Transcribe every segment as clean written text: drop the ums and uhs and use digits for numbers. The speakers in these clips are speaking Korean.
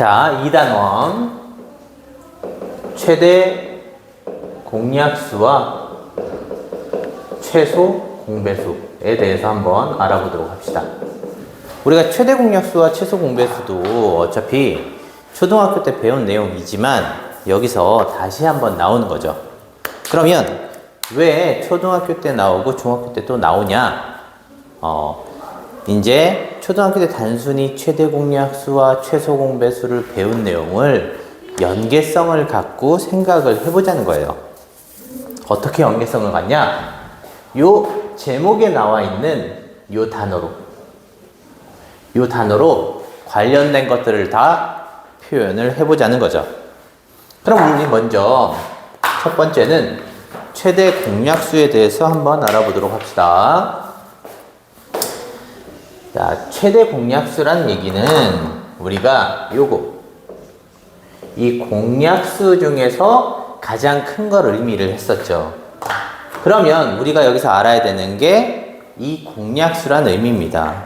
자, 2단원 최대 공약수와 최소 공배수에 대해서 한번 알아보도록 합시다. 우리가 최대 공약수와 최소 공배수도 어차피 초등학교 때 배운 내용이지만 여기서 다시 한번 나오는 거죠. 그러면 왜 초등학교 때 나오고 중학교 때 또 나오냐? 이제 초등학교 때 단순히 최대 공약수와 최소 공배수를 배운 내용을 연계성을 갖고 생각을 해보자는 거예요. 어떻게 연계성을 갖냐? 요 제목에 나와 있는 요 단어로 관련된 것들을 다 표현을 해보자는 거죠. 그럼 우리 먼저 첫 번째는 최대 공약수에 대해서 한번 알아보도록 합시다. 자, 최대 공약수란 얘기는 우리가 이 공약수 중에서 가장 큰 걸 의미를 했었죠. 그러면 우리가 여기서 알아야 되는 게 이 공약수란 의미입니다.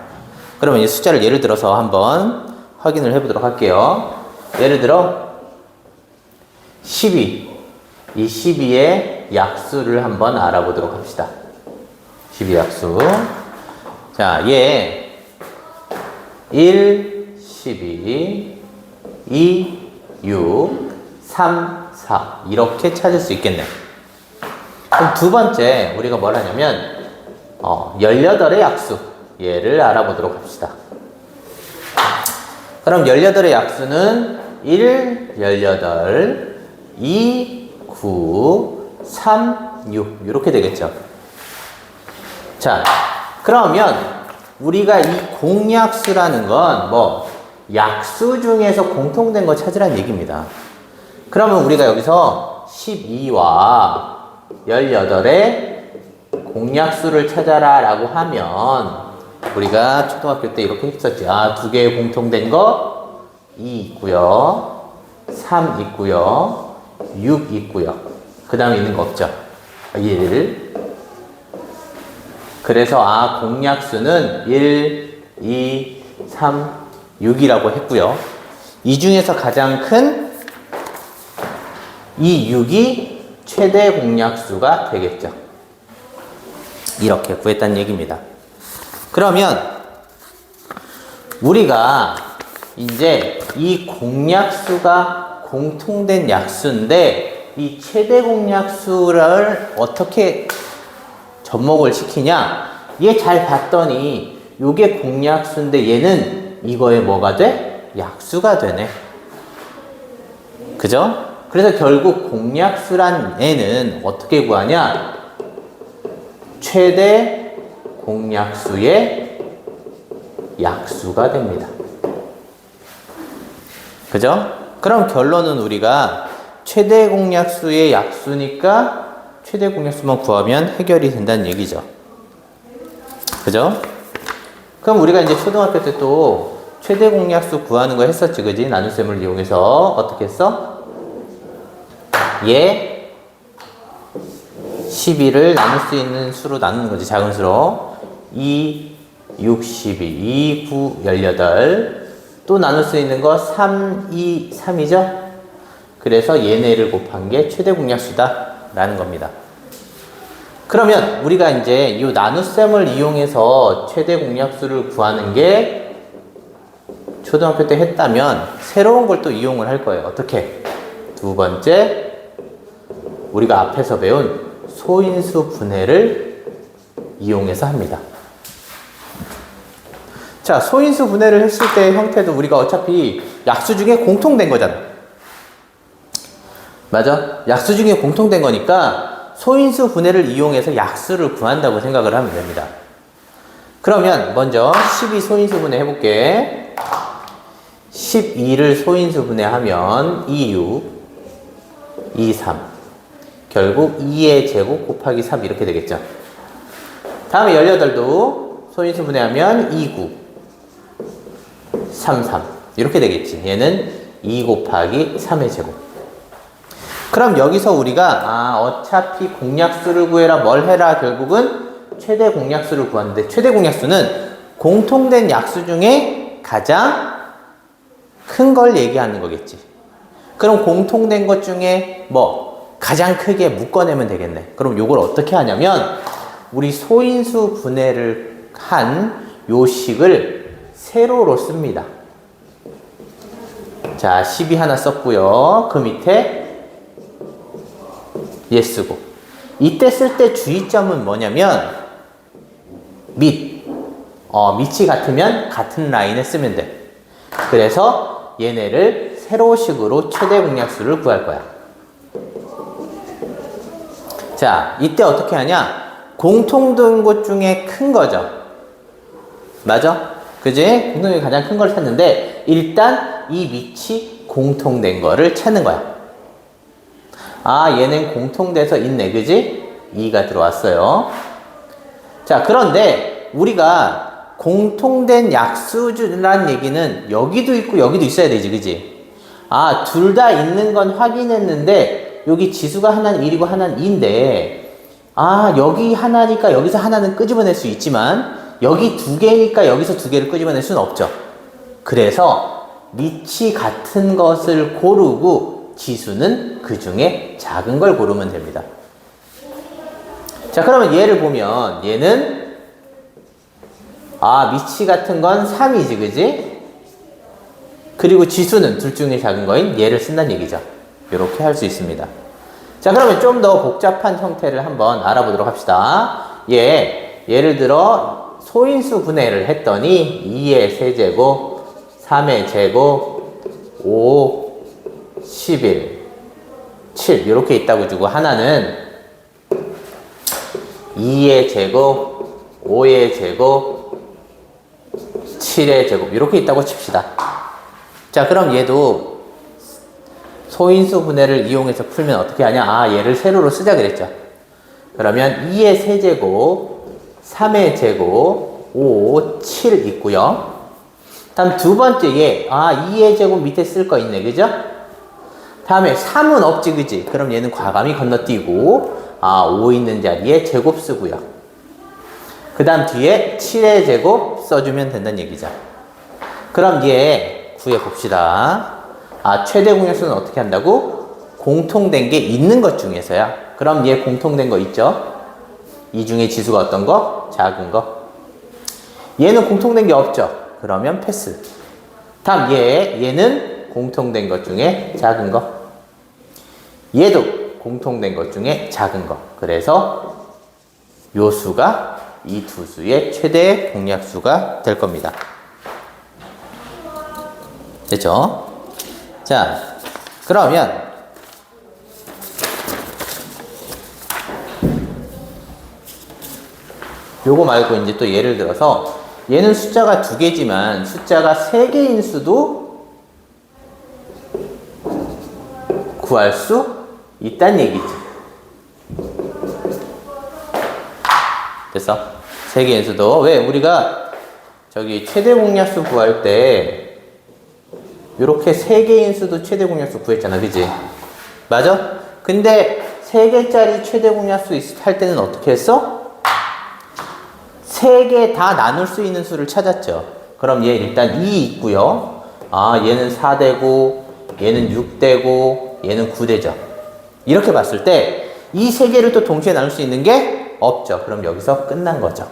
그러면 이 숫자를 예를 들어서 한번 확인을 해보도록 할게요. 예를 들어 12, 이 12의 약수를 한번 알아보도록 합시다. 12 약수. 자, 얘 1, 12, 2, 6, 3, 4 이렇게 찾을 수 있겠네. 그럼 두 번째 우리가 뭘 하냐면 18의 약수 얘를 알아보도록 합시다. 그럼 18의 약수는 1, 18, 2, 9, 3, 6 이렇게 되겠죠. 자, 그러면 우리가 이 공약수라는 건 약수 중에서 공통된 거 찾으라는 얘기입니다. 그러면 우리가 여기서 12와 18의 공약수를 찾아라 라고 하면 우리가 초등학교 때 이렇게 했었지. 두 개의 공통된 거 2 있고요. 3 있고요. 6 있고요. 그 다음에 있는 거 없죠. 1. 그래서 공약수는 1, 2, 3, 6이라고 했고요. 이 중에서 가장 큰 이 6이 최대 공약수가 되겠죠. 이렇게 구했다는 얘기입니다. 그러면 우리가 이제 이 공약수가 공통된 약수인데 이 최대 공약수를 어떻게 접목을 시키냐? 얘 잘 봤더니 요게 공약수인데 얘는 이거에 뭐가 돼? 약수가 되네. 그죠? 그래서 결국 공약수란 애는 어떻게 구하냐? 최대 공약수의 약수가 됩니다. 그죠? 그럼 결론은 우리가 최대 공약수의 약수니까 최대 공약수만 구하면 해결이 된다는 얘기죠. 그죠? 그럼 우리가 이제 초등학교 때 또 최대 공약수 구하는 거 했었지, 그지? 나눗셈을 이용해서 어떻게 했어? 얘 12를 나눌 수 있는 수로 나누는 거지, 작은 수로. 2, 6, 12, 2, 9, 18. 또 나눌 수 있는 거 3, 2, 3이죠? 그래서 얘네를 곱한 게 최대 공약수다 라는 겁니다. 그러면 우리가 이제 이 나눗셈을 이용해서 최대 공약수를 구하는 게 초등학교 때 했다면 새로운 걸 또 이용을 할 거예요. 어떻게? 두 번째, 우리가 앞에서 배운 소인수 분해를 이용해서 합니다. 자, 소인수 분해를 했을 때의 형태도 우리가 어차피 약수 중에 공통된 거잖아. 맞아? 약수 중에 공통된 거니까 소인수 분해를 이용해서 약수를 구한다고 생각을 하면 됩니다. 그러면 먼저 12 소인수 분해 해볼게. 12를 소인수 분해하면 2, 6, 2, 3. 결국 2의 제곱 곱하기 3 이렇게 되겠죠. 다음에 18도 소인수 분해하면 2, 9, 3, 3 이렇게 되겠지. 얘는 2 곱하기 3의 제곱. 그럼 여기서 우리가 어차피 공약수를 구해라 뭘 해라 결국은 최대 공약수를 구하는데 최대 공약수는 공통된 약수 중에 가장 큰 걸 얘기하는 거겠지. 그럼 공통된 것 중에 뭐 가장 크게 묶어내면 되겠네. 그럼 요걸 어떻게 하냐면 우리 소인수 분해를 한 요 식을 세로로 씁니다. 자, 12 하나 썼고요. 그 밑에 얘 쓰고. 이때 쓸 때 주의점은 뭐냐면 밑이 같으면 같은 라인을 쓰면 돼. 그래서 얘네를 세로식으로 최대 공약수를 구할 거야. 자, 이때 어떻게 하냐? 공통된 것 중에 큰 거죠. 맞아? 그지? 공통된 게 가장 큰 걸 찾는데 일단 이 밑이 공통된 거를 찾는 거야. 아, 얘는 공통돼서 있네. 그지? 2가 들어왔어요. 자, 그런데 우리가 공통된 약수라는 얘기는 여기도 있고 여기도 있어야 되지. 그지? 아, 둘 다 있는 건 확인했는데 여기 지수가 하나는 1이고 하나는 2인데 아, 여기 하나니까 여기서 하나는 끄집어낼 수 있지만 여기 두 개니까 여기서 두 개를 끄집어낼 수는 없죠. 그래서 밑이 같은 것을 고르고 지수는 그 중에 작은 걸 고르면 됩니다. 자, 그러면 얘를 보면 얘는 밑이 같은 건 3이지, 그지? 그리고 지수는 둘 중에 작은 거인 얘를 쓴다는 얘기죠. 이렇게 할 수 있습니다. 자, 그러면 좀 더 복잡한 형태를 한번 알아보도록 합시다. 예를 들어 소인수 분해를 했더니 2의 세제곱, 3의 제곱, 5, 11, 7 이렇게 있다고 주고 하나는 2의 제곱, 5의 제곱, 7의 제곱 이렇게 있다고 칩시다. 자, 그럼 얘도 소인수 분해를 이용해서 풀면 어떻게 하냐? 얘를 세로로 쓰자 그랬죠. 그러면 2의 세제곱, 3의 제곱, 5, 7 있고요. 다음 두 번째 얘, 2의 제곱 밑에 쓸 거 있네, 그죠? 다음에 3은 없지, 그지? 그럼 얘는 과감히 건너뛰고 5 있는 자리에 제곱 쓰고요. 그 다음 뒤에 7의 제곱 써주면 된다는 얘기죠. 그럼 얘 구해봅시다. 최대 공약수는 어떻게 한다고? 공통된 게 있는 것 중에서야. 그럼 얘 공통된 거 있죠? 이 중에 지수가 어떤 거? 작은 거. 얘는 공통된 게 없죠? 그러면 패스. 다음 얘는 공통된 것 중에 작은 거. 얘도 공통된 것 중에 작은 거. 그래서 요 수가 이 두 수의 최대 공약수가 될 겁니다. 됐죠? 자, 그러면 요거 말고 이제 또 예를 들어서 얘는 숫자가 2개지만 숫자가 3개인 수도 구할 수 있다는 얘기지. 됐어? 3개인 수도. 왜? 우리가 저기 최대 공약수 구할 때 요렇게 3개인 수도 최대 공약수 구했잖아. 그지? 맞아? 근데 3개짜리 최대 공약수 할 때는 어떻게 했어? 3개 다 나눌 수 있는 수를 찾았죠. 그럼 얘 일단 2 있고요. 얘는 4되고 얘는 6되고 얘는 9되죠. 이렇게 봤을 때 이 3개를 또 동시에 나눌 수 있는 게 없죠. 그럼 여기서 끝난 거죠.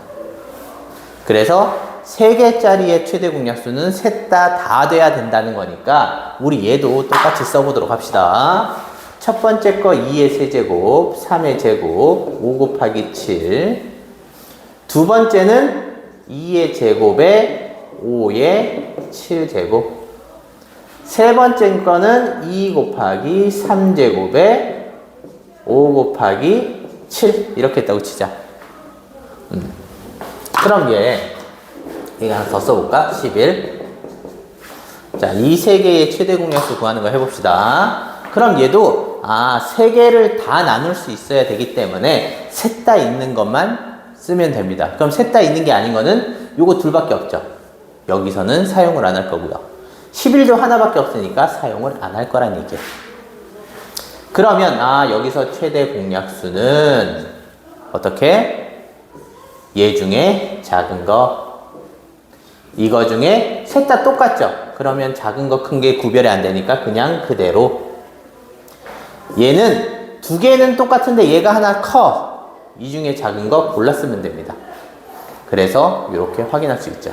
그래서 3개짜리의 최대 공약수는 셋 다 돼야 된다는 거니까 우리 얘도 똑같이 써보도록 합시다. 첫 번째 거 2의 세제곱, 3의 제곱, 5 곱하기 7. 두 번째는 2의 제곱에 5의 7제곱. 세 번째 거는 2 곱하기 3제곱에 5 곱하기 7 이렇게 했다고 치자. 그럼 이거 하나 더 써볼까? 11. 자, 이 3개의 최대 공약수 구하는 거 해봅시다. 그럼 얘도 3개를 다 나눌 수 있어야 되기 때문에 셋 다 있는 것만 쓰면 됩니다. 그럼 셋 다 있는 게 아닌 거는 요거 둘밖에 없죠. 여기서는 사용을 안 할 거고요. 11도 하나밖에 없으니까 사용을 안 할 거란 얘기예요. 그러면 여기서 최대 공약수는 어떻게? 얘 중에 작은 거, 이거 중에 셋 다 똑같죠? 그러면 작은 거 큰 게 구별이 안 되니까 그냥 그대로. 얘는 두 개는 똑같은데 얘가 하나 커. 이 중에 작은 거 골랐으면 됩니다. 그래서 이렇게 확인할 수 있죠.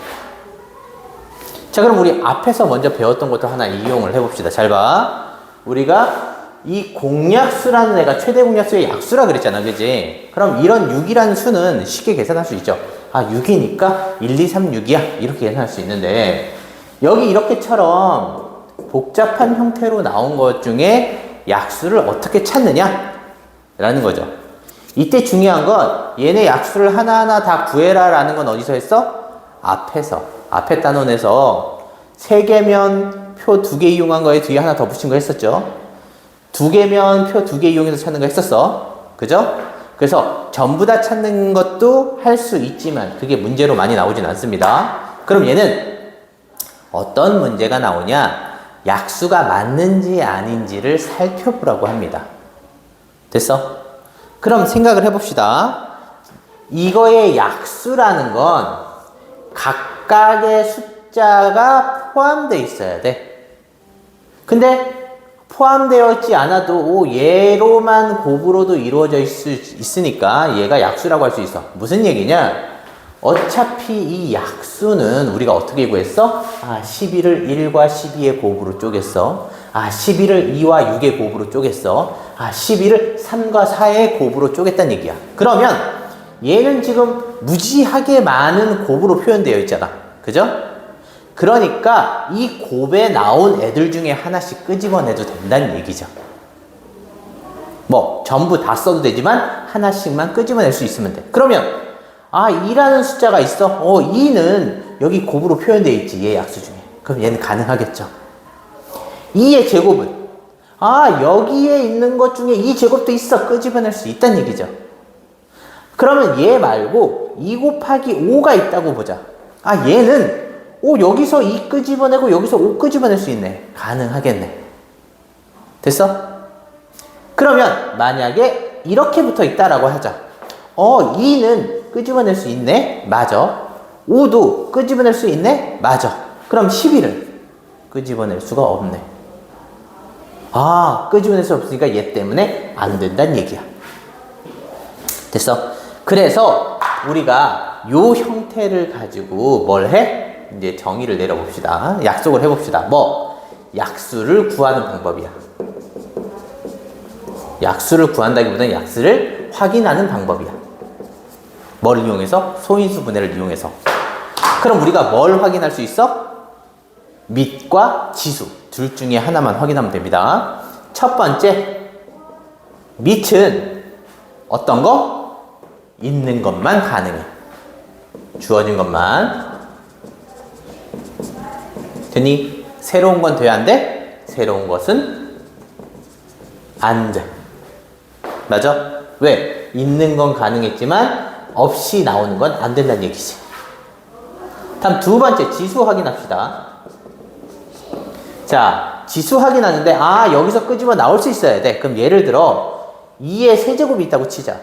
자, 그럼 우리 앞에서 먼저 배웠던 것도 하나 이용을 해봅시다. 잘 봐. 우리가 이 공약수라는 애가 최대 공약수의 약수라 그랬잖아. 그지? 그럼 이런 6이라는 수는 쉽게 계산할 수 있죠. 아, 6이니까 1, 2, 3, 6이야. 이렇게 계산할 수 있는데, 여기 이렇게처럼 복잡한 형태로 나온 것 중에 약수를 어떻게 찾느냐? 라는 거죠. 이때 중요한 건 얘네 약수를 하나하나 다 구해라 라는 건 어디서 했어? 앞에 단원에서 3개면 표 2개 이용한 거에 뒤에 하나 더 붙인 거 했었죠. 2개면 표 2개 이용해서 찾는 거 했었어. 그죠? 그래서 전부 다 찾는 것도 할 수 있지만 그게 문제로 많이 나오진 않습니다. 그럼 얘는 어떤 문제가 나오냐? 약수가 맞는지 아닌지를 살펴보라고 합니다. 됐어? 그럼 생각을 해봅시다. 이거의 약수라는 건 각각의 숫자가 포함되어 있어야 돼. 근데 포함되어 있지 않아도 얘로만 곱으로도 이루어져 있으니까 얘가 약수라고 할 수 있어. 무슨 얘기냐? 어차피 이 약수는 우리가 어떻게 구했어? 11을 1과 12의 곱으로 쪼갰어. 11을 2와 6의 곱으로 쪼갰어. 12를 3과 4의 곱으로 쪼갰다는 얘기야. 그러면 얘는 지금 무지하게 많은 곱으로 표현되어 있잖아. 그죠? 그러니까 이 곱에 나온 애들 중에 하나씩 끄집어내도 된다는 얘기죠. 뭐 전부 다 써도 되지만 하나씩만 끄집어낼 수 있으면 돼. 그러면 2라는 숫자가 있어. 2는 여기 곱으로 표현되어 있지. 얘 약수 중에. 그럼 얘는 가능하겠죠. 2의 제곱은 여기에 있는 것 중에 이 제곱도 있어. 끄집어낼 수 있다는 얘기죠. 그러면 얘 말고 2 곱하기 5가 있다고 보자. 얘는 여기서 2 끄집어내고 여기서 5 끄집어낼 수 있네. 가능하겠네. 됐어? 그러면 만약에 이렇게 붙어 있다라고 하자. 2는 끄집어낼 수 있네? 맞아. 5도 끄집어낼 수 있네? 맞아. 그럼 11은 끄집어낼 수가 없네. 끄집어낼 수 없으니까 얘 때문에 안 된다는 얘기야. 됐어? 그래서 우리가 요 형태를 가지고 뭘 해? 이제 정의를 내려봅시다. 약속을 해봅시다. 약수를 구하는 방법이야. 약수를 구한다기보다는 약수를 확인하는 방법이야. 뭘 이용해서? 소인수 분해를 이용해서. 그럼 우리가 뭘 확인할 수 있어? 밑과 지수 둘 중에 하나만 확인하면 됩니다. 첫 번째, 밑은 어떤 거? 있는 것만 가능해. 주어진 것만. 되니 새로운 건 돼야 안 돼? 새로운 것은 안 돼. 맞아? 왜? 있는 건 가능했지만 없이 나오는 건 안 된다는 얘기지. 다음 두 번째, 지수 확인합시다. 자, 지수 확인하는데 여기서 끄집어 나올 수 있어야 돼. 그럼 예를 들어 2의 세제곱이 있다고 치자.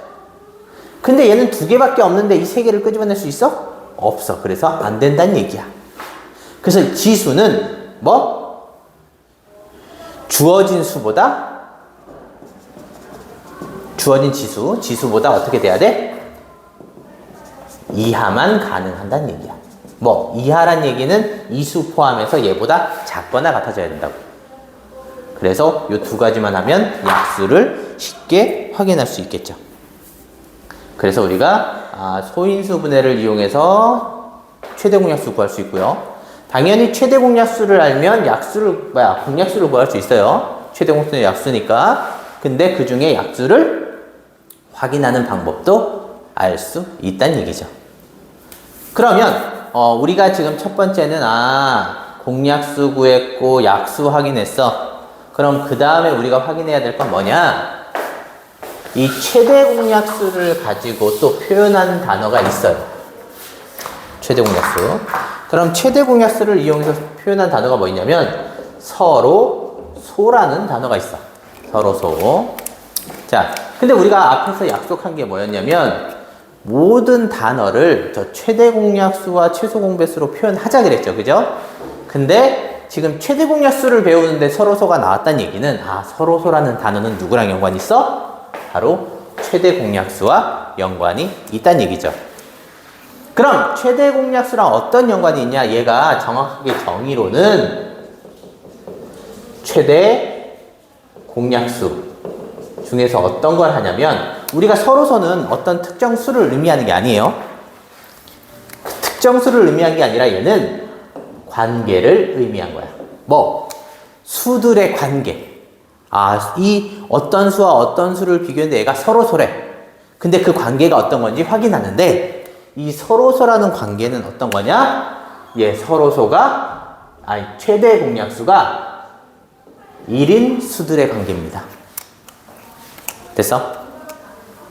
근데 얘는 2개밖에 없는데 이 3개를 끄집어낼 수 있어? 없어. 그래서 안 된다는 얘기야. 그래서 지수는 주어진 수보다 주어진 지수보다 어떻게 돼야 돼? 이하만 가능한다는 얘기야. 이하란 얘기는 이 수 포함해서 얘보다 작거나 같아져야 된다고. 그래서 이 두 가지만 하면 약수를 쉽게 확인할 수 있겠죠. 그래서 우리가 소인수 분해를 이용해서 최대 공약수 구할 수 있고요. 당연히 최대 공약수를 알면 공약수를 구할 수 있어요. 최대 공약수는 약수니까. 근데 그 중에 약수를 확인하는 방법도 알 수 있다는 얘기죠. 그러면 우리가 지금 첫 번째는 공약수 구했고 약수 확인했어. 그럼 그 다음에 우리가 확인해야 될 건 뭐냐? 이 최대 공약수를 가지고 또 표현하는 단어가 있어요. 최대 공약수. 그럼 최대 공약수를 이용해서 표현한 단어가 뭐 있냐면 서로 소라는 단어가 있어. 서로 소. 자, 근데 우리가 앞에서 약속한 게 뭐였냐면 모든 단어를 저 최대 공약수와 최소 공배수로 표현하자 그랬죠. 그죠? 근데 지금 최대 공약수를 배우는데 서로소가 나왔다는 얘기는 서로소라는 단어는 누구랑 연관이 있어? 바로 최대 공약수와 연관이 있다는 얘기죠. 그럼 최대 공약수랑 어떤 연관이 있냐? 얘가 정확하게 정의로는 최대 공약수 중에서 어떤 걸 하냐면 우리가 서로소는 어떤 특정 수를 의미하는 게 아니에요. 그 특정 수를 의미한 게 아니라 얘는 관계를 의미한 거야. 뭐? 수들의 관계. 이 어떤 수와 어떤 수를 비교했는데 얘가 서로소래. 근데 그 관계가 어떤 건지 확인하는데 이 서로소라는 관계는 어떤 거냐? 최대 공약수가 1인 수들의 관계입니다. 됐어?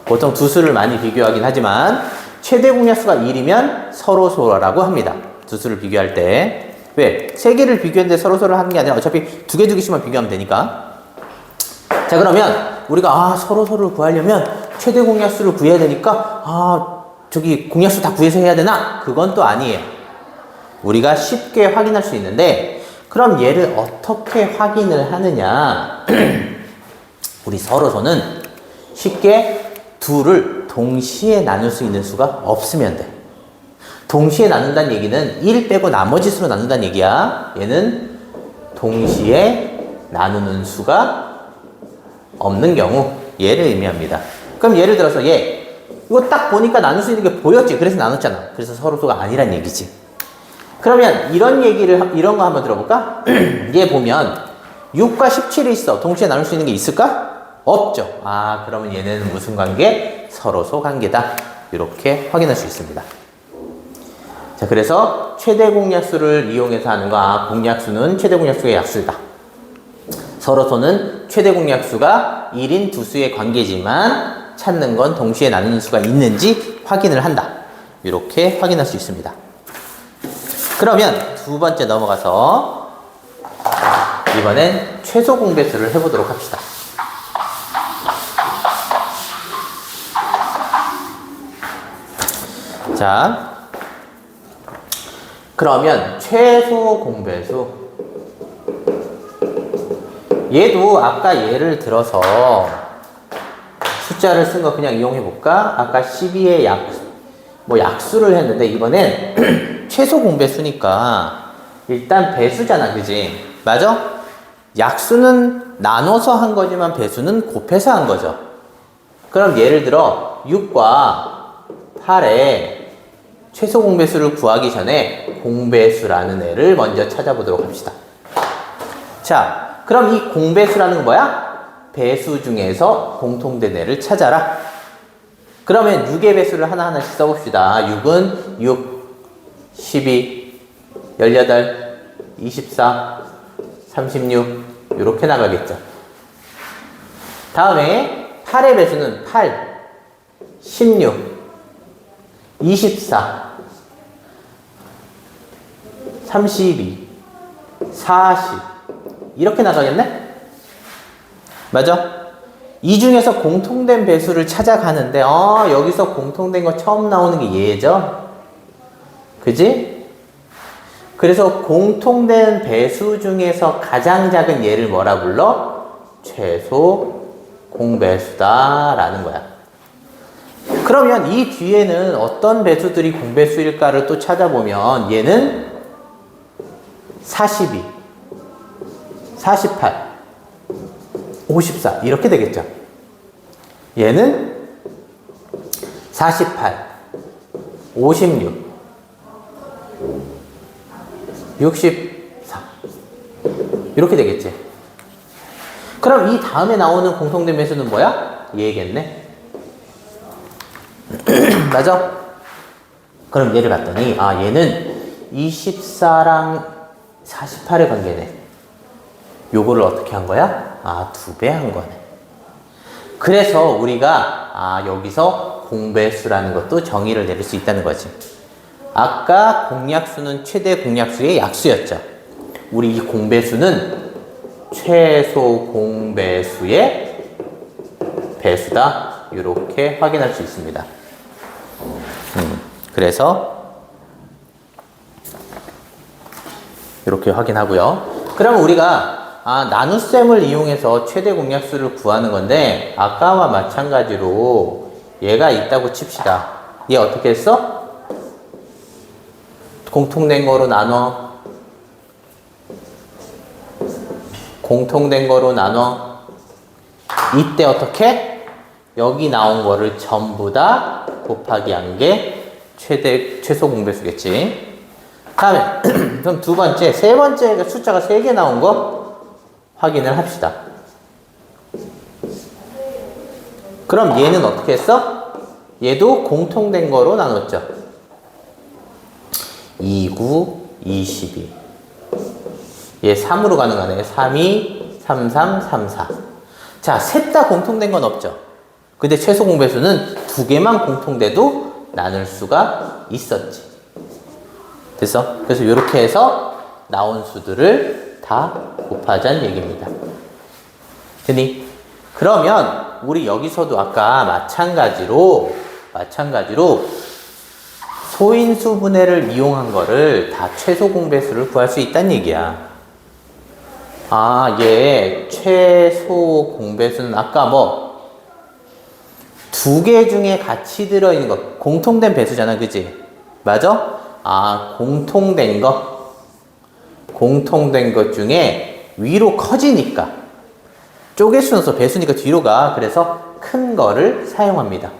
보통 두 수를 많이 비교하긴 하지만 최대 공약수가 1이면 서로소라고 합니다. 두 수를 비교할 때. 왜? 세 개를 비교했는데 서로소를 하는 게 아니라 어차피 두 개씩만 비교하면 되니까. 자, 그러면 우리가 서로소를 구하려면 최대 공약수를 구해야 되니까 공약수 다 구해서 해야 되나? 그건 또 아니에요. 우리가 쉽게 확인할 수 있는데 그럼 얘를 어떻게 확인을 하느냐? 우리 서로소는 쉽게 둘을 동시에 나눌 수 있는 수가 없으면 돼. 동시에 나눈다는 얘기는 1 빼고 나머지 수로 나눈다는 얘기야. 얘는 동시에 나누는 수가 없는 경우 얘를 의미합니다. 그럼 예를 들어서 이거 딱 보니까 나눌 수 있는 게 보였지. 그래서 나눴잖아. 그래서 서로소가 아니란 얘기지. 그러면 이런 거 한번 들어볼까? 얘 보면 6과 17이 있어. 동시에 나눌 수 있는 게 있을까? 없죠. 그러면 얘는 무슨 관계? 서로소 관계다. 이렇게 확인할 수 있습니다. 자, 그래서 최대 공약수를 이용해서 하는 거, 공약수는 최대 공약수의 약수다. 서로소는 최대 공약수가 1인 두 수의 관계지만 찾는 건 동시에 나누는 수가 있는지 확인을 한다. 이렇게 확인할 수 있습니다. 그러면 두 번째 넘어가서 이번엔 최소 공배수를 해보도록 합시다. 자, 그러면 최소 공배수 얘도 아까 예를 들어서 숫자를 쓴 거 그냥 이용해 볼까? 아까 12의 약수를 했는데 이번엔 최소 공배수니까 일단 배수잖아, 그지? 맞아? 약수는 나눠서 한 거지만 배수는 곱해서 한 거죠. 그럼 예를 들어 6과 8의 최소 공배수를 구하기 전에 공배수라는 애를 먼저 찾아보도록 합시다. 자, 그럼 이 공배수라는 건 뭐야? 배수 중에서 공통된 애를 찾아라. 그러면 6의 배수를 하나하나씩 써봅시다. 6은 6, 12, 18, 24, 36 이렇게 나가겠죠. 다음에 8의 배수는 8, 16, 24, 32, 40 이렇게 나가겠네? 맞아? 이 중에서 공통된 배수를 찾아가는데 여기서 공통된 거 처음 나오는 게 얘죠? 그지? 그래서 공통된 배수 중에서 가장 작은 얘를 뭐라 불러? 최소 공배수다 라는 거야. 그러면 이 뒤에는 어떤 배수들이 공배수일까를 또 찾아보면 얘는 42, 48, 54 이렇게 되겠죠. 얘는 48, 56, 64 이렇게 되겠지. 그럼 이 다음에 나오는 공통된 배수는 뭐야? 얘겠네. 맞아? 그럼 얘를 봤더니 얘는 24랑 48의 관계네. 요거를 어떻게 한 거야? 2배 한 거네. 그래서 우리가 여기서 공배수라는 것도 정의를 내릴 수 있다는 거지. 아까 공약수는 최대 공약수의 약수였죠. 우리 이 공배수는 최소 공배수의 배수다. 이렇게 확인할 수 있습니다. 그래서 이렇게 확인하고요. 그러면 우리가 나눗셈을 이용해서 최대 공약수를 구하는 건데 아까와 마찬가지로 얘가 있다고 칩시다. 얘 어떻게 했어? 공통된 거로 나눠. 공통된 거로 나눠. 이때 어떻게? 여기 나온 거를 전부 다 곱하기 한 게 최소 공배수겠지. 다음에 그럼 두 번째, 세 번째 숫자가 3개 나온 거 확인을 합시다. 그럼 얘는 어떻게 했어? 얘도 공통된 거로 나눴죠. 2, 9, 22. 얘 3으로 가는 거네. 3, 2, 3, 3, 3, 4. 자, 셋 다 공통된 건 없죠. 근데 최소 공배수는 2개만 공통돼도 나눌 수가 있었지. 됐어? 그래서 이렇게 해서 나온 수들을 다 곱하자는 얘기입니다. 됐니? 그러면 우리 여기서도 아까 마찬가지로 소인수 분해를 이용한 거를 다 최소 공배수를 구할 수 있다는 얘기야. 얘 최소 공배수는 아까 2개 중에 같이 들어있는 거 공통된 배수잖아, 그지? 맞아? 공통된 것 중에 위로 커지니까 쪼갤 수는 없어. 배수니까 뒤로 가. 그래서 큰 거를 사용합니다.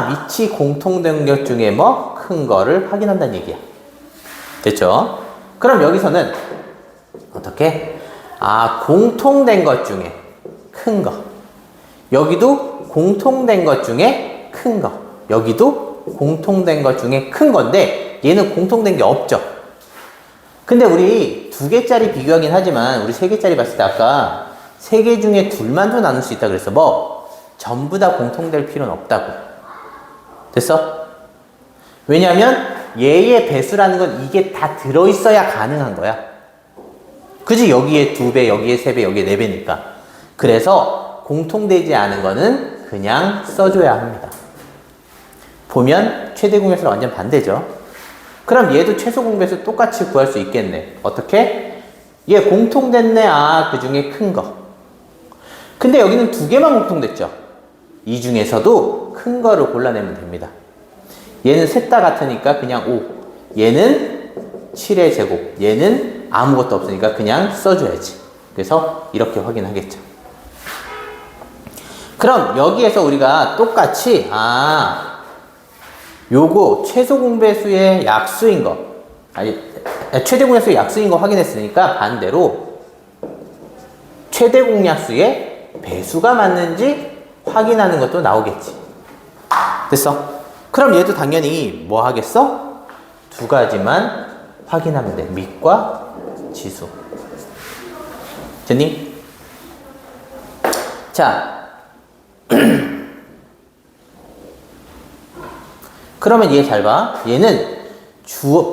밑이 공통된 것 중에 큰 거를 확인한다는 얘기야. 됐죠? 그럼 여기서는 어떻게? 공통된 것 중에 큰 거. 여기도 공통된 것 중에 큰 거. 여기도 공통된 것 중에 큰 건데 얘는 공통된 게 없죠. 근데 우리 2개짜리 비교하긴 하지만 우리 3개짜리 봤을 때 아까 3개 중에 둘만도 나눌 수 있다 그랬어. 전부 다 공통될 필요는 없다고. 됐어? 왜냐면 얘의 배수라는 건 이게 다 들어있어야 가능한 거야. 그지? 여기에 2배, 여기에 3배, 여기에 4배니까. 그래서 공통되지 않은 거는 그냥 써줘야 합니다. 보면 최대 공배수랑 완전 반대죠. 그럼 얘도 최소 공배수 똑같이 구할 수 있겠네. 어떻게? 얘 공통됐네. 그 중에 큰 거. 근데 여기는 2개만 공통됐죠. 이 중에서도 큰 거를 골라내면 됩니다. 얘는 셋 다 같으니까 그냥 5. 얘는 7의 제곱. 얘는 아무것도 없으니까 그냥 써줘야지. 그래서 이렇게 확인하겠죠. 그럼 여기에서 우리가 똑같이 요거 최소 공배수의 약수인 거, 최대 공약수의 약수인 거 확인했으니까 반대로 최대 공약수의 배수가 맞는지 확인하는 것도 나오겠지. 됐어? 그럼 얘도 당연히 뭐 하겠어? 2가지만 확인하면 돼. 밑과 지수. 됐니? 자, 그러면 얘 잘 봐. 얘는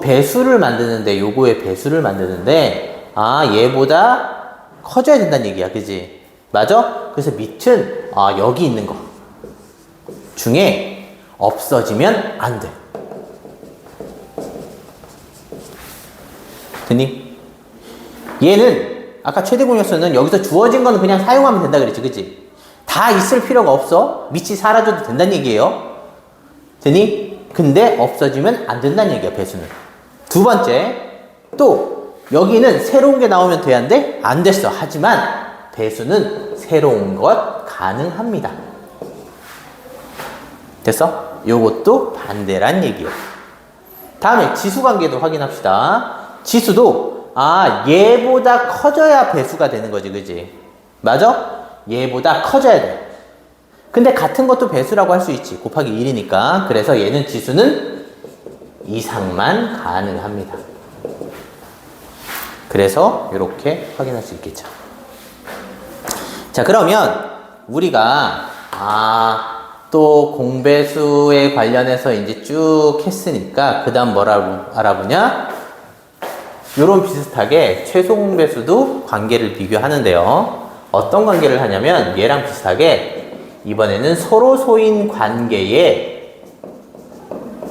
배수를 만드는데, 요거의 배수를 만드는데, 얘보다 커져야 된다는 얘기야. 그지? 맞아? 그래서 밑은, 여기 있는 거 중에 없어지면 안 돼. 됐니? 얘는, 아까 최대 공약수는 여기서 주어진 거는 그냥 사용하면 된다 그랬지. 그지? 다 있을 필요가 없어. 밑이 사라져도 된다는 얘기예요. 됐니? 근데 없어지면 안 된다는 얘기야, 배수는. 두 번째, 또 여기는 새로운 게 나오면 돼야 돼? 안 됐어. 하지만 배수는 새로운 것 가능합니다. 됐어? 요것도 반대란 얘기예요. 다음에 지수 관계도 확인합시다. 지수도 얘보다 커져야 배수가 되는 거지, 그지? 맞아? 얘보다 커져야 돼. 근데 같은 것도 배수라고 할 수 있지. 곱하기 1이니까. 그래서 얘는 지수는 이상만 가능합니다. 그래서 이렇게 확인할 수 있겠죠. 자, 그러면 우리가 또 공배수에 관련해서 이제 쭉 했으니까 그 다음 뭐라고 알아보냐? 요런 비슷하게 최소 공배수도 관계를 비교하는데요. 어떤 관계를 하냐면 얘랑 비슷하게 이번에는 서로 소인 관계의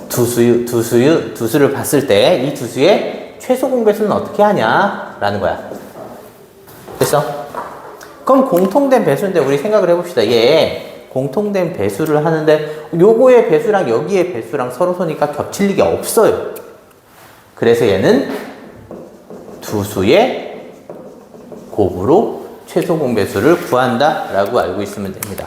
두 수를 봤을 때 이 두 수의 최소 공배수는 어떻게 하냐? 라는 거야. 됐어? 그럼 공통된 배수인데 우리 생각을 해봅시다. 얘 공통된 배수를 하는데 요거의 배수랑 여기의 배수랑 서로 서니까 겹칠 리가 없어요. 그래서 얘는 두 수의 곱으로 최소 공배수를 구한다 라고 알고 있으면 됩니다.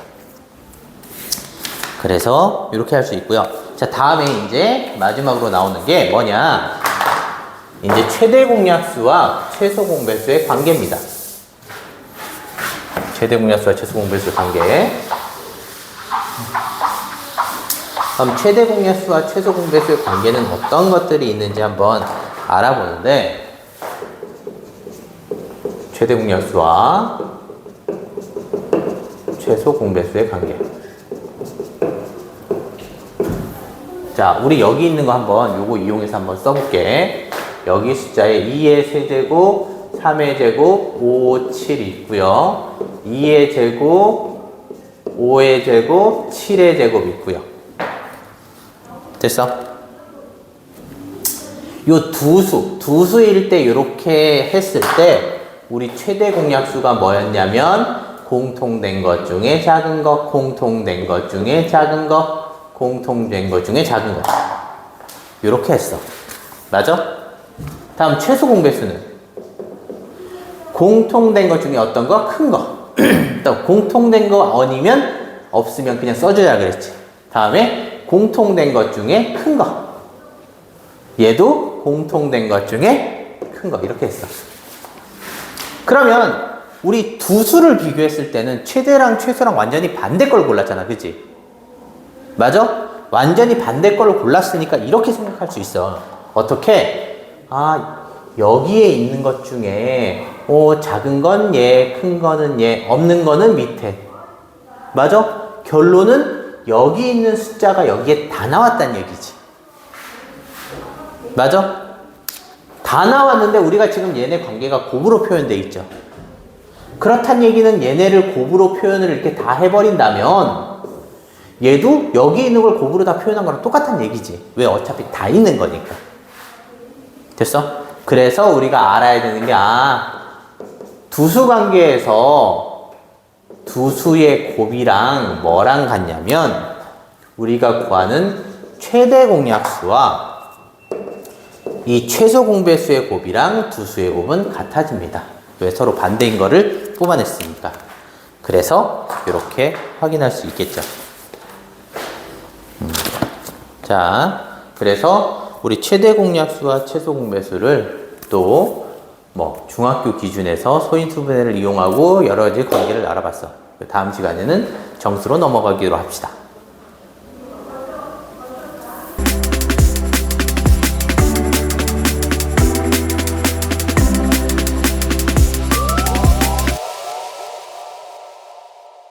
그래서 이렇게 할 수 있고요. 자, 다음에 이제 마지막으로 나오는 게 뭐냐? 이제 최대 공약수와 최소 공배수의 관계입니다. 최대 공약수와 최소 공배수의 관계. 그럼 최대 공약수와 최소 공배수의 관계는 어떤 것들이 있는지 한번 알아보는데, 최대 공약수와 최소 공배수의 관계. 자, 우리 여기 있는 거 한번 요거 이용해서 한번 써볼게. 여기 숫자에 2의 세제곱, 3의 제곱, 5, 7 있고요. 2의 제곱, 5의 제곱, 7의 제곱 있고요. 됐어? 요 두 수일 때 이렇게 했을 때 우리 최대 공약수가 뭐였냐면 공통된 것 중에 작은 것, 공통된 것 중에 작은 것, 공통된 것 중에 작은 것. 이렇게 했어. 맞아? 다음 최소 공배수는 공통된 것 중에 어떤 거? 큰 거. 또 공통된 거 아니면 없으면 그냥 써줘야 그랬지. 다음에 공통된 것 중에 큰 거. 얘도 공통된 것 중에 큰 거. 이렇게 했어. 그러면 우리 두 수를 비교했을 때는 최대랑 최소랑 완전히 반대 걸 골랐잖아. 그치? 맞아? 완전히 반대 걸로 골랐으니까 이렇게 생각할 수 있어. 어떻게? 아, 여기에 있는 것 중에 작은 건 얘, 큰 거는 얘, 없는 거는 밑에. 맞아? 결론은 여기 있는 숫자가 여기에 다 나왔다는 얘기지. 맞아? 다 나왔는데 우리가 지금 얘네 관계가 곱으로 표현되어 있죠. 그렇다는 얘기는 얘네를 곱으로 표현을 이렇게 다 해버린다면 얘도 여기 있는 걸 곱으로 다 표현한 거랑 똑같은 얘기지. 왜? 어차피 다 있는 거니까. 됐어? 그래서 우리가 알아야 되는 게 두수 관계에서 두 수의 곱이랑 뭐랑 같냐면 우리가 구하는 최대 공약수와 이 최소 공배수의 곱이랑 두 수의 곱은 같아집니다. 왜? 서로 반대인 거를 뽑아냈으니까. 그래서 이렇게 확인할 수 있겠죠. 자, 그래서 우리 최대 공약수와 최소 공배수를 또 중학교 기준에서 소인수분해를 이용하고 여러 가지 관계를 알아봤어. 다음 시간에는 정수로 넘어가기로 합시다.